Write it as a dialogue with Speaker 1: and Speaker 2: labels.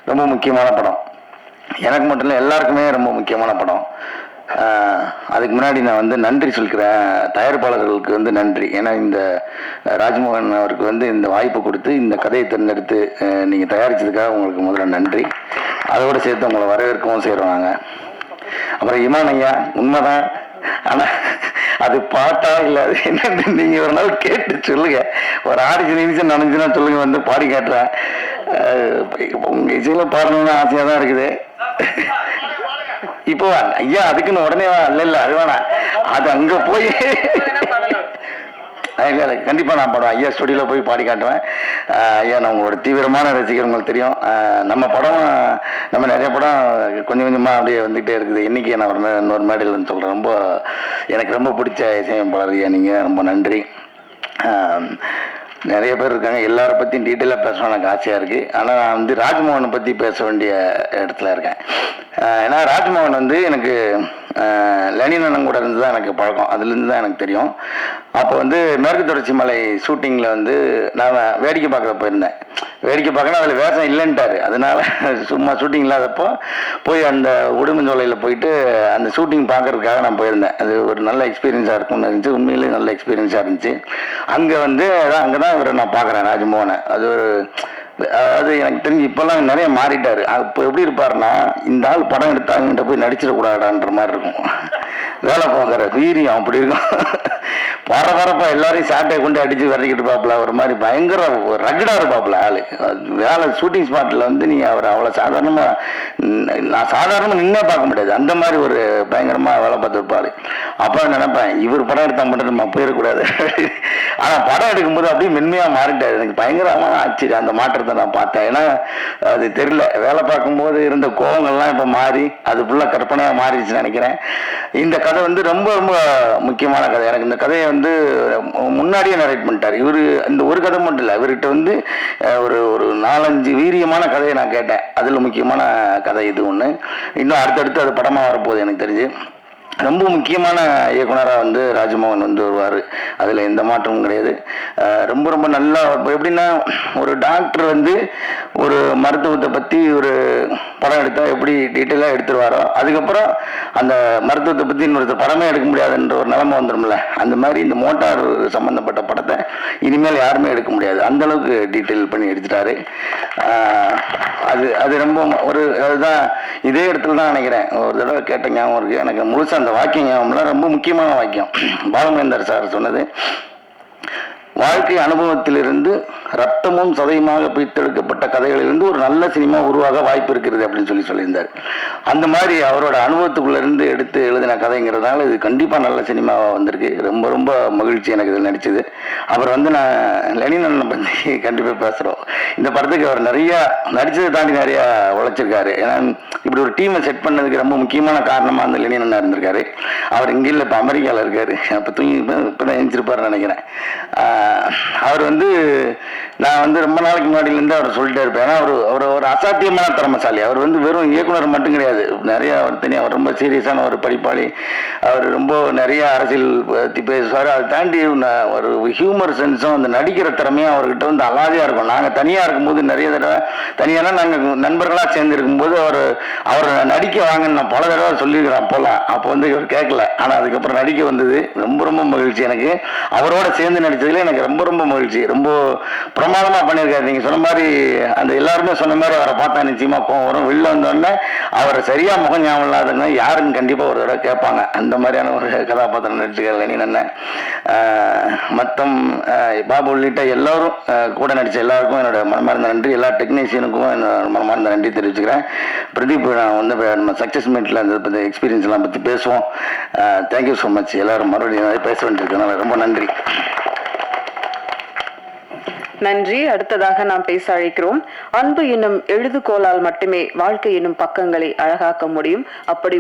Speaker 1: ரொம்ப முக்கியமான படம். எனக்கு மட்டும் இல்லை, எல்லாருக்குமே ரொம்ப முக்கியமான படம். அதுக்கு முன்னாடி நான் வந்து நன்றி சொல்கிறேன் தயாரிப்பாளர்களுக்கு வந்து நன்றி. ஏன்னா இந்த ராஜ்மோகன் அவருக்கு வந்து இந்த வாய்ப்பு கொடுத்து இந்த கதையை தேர்ந்தெடுத்து நீங்கள் தயாரித்ததுக்காக உங்களுக்கு முதல்ல நன்றி. அதோடு சேர்த்து உங்களை வரவேற்கவும் செய்கிறோம் நாங்கள். அப்புறம் இமான் ஐயா, உண்மைதான், ஆனால் அது பாட்டா இல்லை அது என்னன்னு நீங்கள் ஒரு நாள் கேட்டு சொல்லுங்க. ஒரு ஆடிஷன் நிமிஷம் நினைச்சுன்னா சொல்லுங்க, வந்து பாடி காட்டுறேன். உங்கள் இசையில் பாடணும்னு ஆசையாக தான் இருக்குது. இப்போ ஐயா அதுக்குன்னு உடனே இல்ல அது வேணாம், அது அங்க போய் இல்லை கண்டிப்பா நான் பாடுவேன். ஐயா ஸ்டுடியோல போய் பாடி காட்டுவேன். ஐயா நான் உங்களோட தீவிரமான ரசிகர், உங்களுக்கு தெரியும். நம்ம படம், நம்ம நிறைய படம் கொஞ்சம் கொஞ்சமா அப்படியே வந்துகிட்டே இருக்குது. இன்னைக்கு நான் ஒரு இன்னொரு மேடையில் சொல்றேன். ரொம்ப எனக்கு ரொம்ப பிடிச்ச இசையமைப்பாளர் ஐயா, நீங்க ரொம்ப நன்றி. நிறைய பேர் இருக்காங்க, எல்லாரை பற்றியும் டீட்டெயிலாக பேசணும் எனக்கு ஆசையாக இருக்குது. ஆனால் நான் வந்து ராஜ்மோகனை பற்றி பேச வேண்டிய இடத்துல இருக்கேன். ஏன்னா ராஜ்மோகன் வந்து எனக்கு லெனின் அண்ணன் கூட இருந்து தான் எனக்கு பழக்கம், அதுலேருந்து தான் எனக்கு தெரியும். அப்போ வந்து மேற்கு தொடர்ச்சி மலை ஷூட்டிங்கில் வந்து நான் வேடிக்கை பார்க்க போயிருந்தேன். வேடிக்கை பார்க்கணும், அதில் வேஷம் இல்லைன்ட்டார். அதனால சும்மா ஷூட்டிங் இல்லாதப்போ போய் அந்த உடுமஞ்சோலையில் போயிட்டு அந்த ஷூட்டிங் பார்க்கறதுக்காக நான் போயிருந்தேன். அது ஒரு நல்ல எக்ஸ்பீரியன்ஸாக இருக்கும்னு இருந்துச்சு, உண்மையிலேயே நல்ல எக்ஸ்பீரியன்ஸாக இருந்துச்சு. அங்கே வந்து அங்கே தான் இவரை நான் பார்க்குறேன், ராஜ்மோகனை. அது எனக்கு தெரிஞ்சு இப்போல்லாம் நிறைய மாறிட்டார். இப்போ எப்படி இருப்பாருன்னா, இந்த ஆள் படம் எடுத்தாங்கிட்ட போய் நடிச்சிடக்கூடாதான்ற மாதிரி இருக்கும். வேலை பார்க்குற வீரியம் அப்படி இருக்கும். பரபரப்பா எல்லாரையும் சாட்டை கொண்டு அடிச்சு விரட்டிக்கிட்டு இருப்பாப்புல. ஒரு மாதிரி பயங்கர ரகடா இருப்பாப்புல ஆளு. வேலை ஷூட்டிங் ஸ்பாட்ல வந்து நீ அவர் அவ்வளோ சாதாரணமா, நான் சாதாரணமா நின்னே பார்க்க முடியாது, அந்த மாதிரி ஒரு பயங்கரமா வேலை பார்த்துருப்பாரு. அப்போ நினைப்பேன், இவர் படம் எடுத்தா மட்டும் நம்ம போயிடக்கூடாது. ஆனா படம் எடுக்கும்போது அப்படியே மென்மையா மாறிட்டாரு. எனக்கு பயங்கரமா ஆச்சரியம் அந்த மாற்றத்தை நான் பார்த்தேன். ஏன்னா அது தெரியல, வேலை பார்க்கும்போது இருந்த கோவங்கள்லாம் இப்போ மாறி அது ஃபுல்லா கற்பனையா மாறிடுச்சுன்னு நினைக்கிறேன். இந்த கதை வந்து ரொம்ப ரொம்ப முக்கியமான கதை. எனக்கு இந்த கதையை வந்து முன்னாடியே நரேட் பண்ணிட்டார் இவர். இந்த ஒரு கதை மட்டும் இல்லை, இவர்கிட்ட வந்து ஒரு 4-5 வீரியமான கதையை நான் கேட்டேன். அதில் முக்கியமான கதை இது ஒன்று. இன்னும் அடுத்தடுத்து அது படமாக வரப்போகுது எனக்கு தெரிஞ்சு. ரொம்ப முக்கியமான இயக்குனராக வந்து ராஜ்மோகன் வந்து வருவார், அதில் எந்த மாற்றமும் கிடையாது. ரொம்ப ரொம்ப நல்லா, இப்போ எப்படின்னா ஒரு டாக்டர் வந்து ஒரு மருத்துவத்தை பற்றி ஒரு படம் எடுத்தால் எப்படி டீட்டெயிலாக எடுத்துருவாரோ, அதுக்கப்புறம் அந்த மருத்துவத்தை பற்றி இன்னொருத்தர் படமே எடுக்க முடியாதுன்ற ஒரு நிலைமை வந்துடும்ல, அந்த மாதிரி இந்த மோட்டார் சம்மந்தப்பட்ட படத்தை இனிமேல் யாருமே எடுக்க முடியாது, அந்தளவுக்கு டீட்டெயில் பண்ணி எடுத்துட்டாரு. அது ரொம்ப ஒரு அதுதான் இதே இடத்துல தான் நினைக்கிறேன். ஒரு தடவை கேட்ட ஞாபகம் இருக்குது எனக்கு, முழுசாக அந்த வாக்கியம் ஞாபகம்லாம் ரொம்ப முக்கியமான வாக்கியம். பாலமேந்தர் சார் சொன்னது, வாழ்க்கை அனுபவத்திலிருந்து ரத்தமும் சதையுமாக பிரித்தெடுக்கப்பட்ட கதைகளிலிருந்து ஒரு நல்ல சினிமா உருவாக வாய்ப்பு இருக்கிறது அப்படின்னு சொல்லியிருந்தார். அந்த மாதிரி அவரோட அனுபவத்துக்குள்ள இருந்து எடுத்து எழுதின கதைங்கிறதுனால இது கண்டிப்பாக நல்ல சினிமாவாக வந்திருக்கு. ரொம்ப ரொம்ப மகிழ்ச்சி எனக்கு இதில் நடிச்சது. அப்புறம் வந்து நான் லெனின் அண்ணனை பற்றி கண்டிப்பாக பேசுகிறோம். இந்த படத்துக்கு அவர் நிறையா நடித்ததை தாண்டி நிறையா உழைச்சிருக்காரு. ஏன்னா இப்படி ஒரு டீமை செட் பண்ணதுக்கு ரொம்ப முக்கியமான காரணமாக அந்த லெனின் அண்ணா இருந்திருக்காரு. அவர் இங்கே இல்லை, இப்போ அமெரிக்காவில் இருக்காரு. அப்போ இப்போ தான் எழுந்திருப்பாருன்னு நினைக்கிறேன். அவர் வந்து நான் வந்து ரொம்ப நாளைக்கு முன்னாடியிலேருந்து அவர் சொல்லிட்டே இருப்பேன். ஏன்னா அவர் ஒரு அசாத்தியமான திறமைசாலி. அவர் வந்து வெறும் இயக்குனர் மட்டும் கிடையாது, நிறைய அவர் தனியாக அவர் ரொம்ப சீரியஸான ஒரு படிப்பாளி. அவர் ரொம்ப நிறைய அரசியல் பற்றி பேசுவார். அதை தாண்டி ஒரு ஹியூமர் சென்ஸும் அந்த நடிக்கிற திறமையும் அவர்கிட்ட வந்து அலாதியாக இருக்கும். நாங்கள் தனியாக இருக்கும்போது நிறைய தடவை, தனியாக நாங்கள் நண்பர்களாக சேர்ந்து இருக்கும்போது அவர் நடிக்க வாங்கன்னு நான் பல தடவை சொல்லியிருக்கிறேன் போகலாம். அப்போ வந்து இவர் கேட்கல, ஆனால் அதுக்கப்புறம் நடிக்க வந்தது. ரொம்ப ரொம்ப மகிழ்ச்சி எனக்கு. அவரோட சேர்ந்து நடித்ததுல எனக்கு ரொம்ப ரொம்ப மகிழ்ச்சி. ரொம்ப பிரமாதமாக பண்ணியிருக்காரு. நீங்கள் சொன்ன மாதிரி அந்த எல்லாருமே சொன்ன மாதிரி அவரை பார்த்தா நிச்சயமாக கோவம் வரும். வெளில வந்தோடனே அவரை சரியாக முகம் ஞாபகம் இல்லாதவங்க யாருன்னு கண்டிப்பாக ஒரு தடவை கேட்பாங்க. அந்த மாதிரியான ஒரு கதாபாத்திரம் நடிச்சிருக்காரு லெனின் அண்ணன். மொத்தம் பாபு உள்ளிட்ட எல்லோரும் கூட நடித்த எல்லாருக்கும் என்னோட மனமார்ந்த நன்றி. எல்லா டெக்னீஷியனுக்கும் என்னோட மனமார்ந்த நன்றி தெரிவிச்சுக்கிறேன். பிரதீப், நான் வந்து நம்ம சக்ஸஸ் மீட்டில் அந்த எக்ஸ்பீரியன்ஸ் எல்லாம் பற்றி பேசுவோம். Thank you so much. எல்லாரும் மறுபடியும் பேச வேண்டியிருக்கனால ரொம்ப நன்றி.
Speaker 2: நன்றி. அடுத்ததாக நாம் பேச அழைக்கிறோம். அன்பு என்னும் எழுதுகோளால் மட்டுமே வாழ்க்கை என்னும் பக்கங்களை அழகாக்க முடியும். அப்படி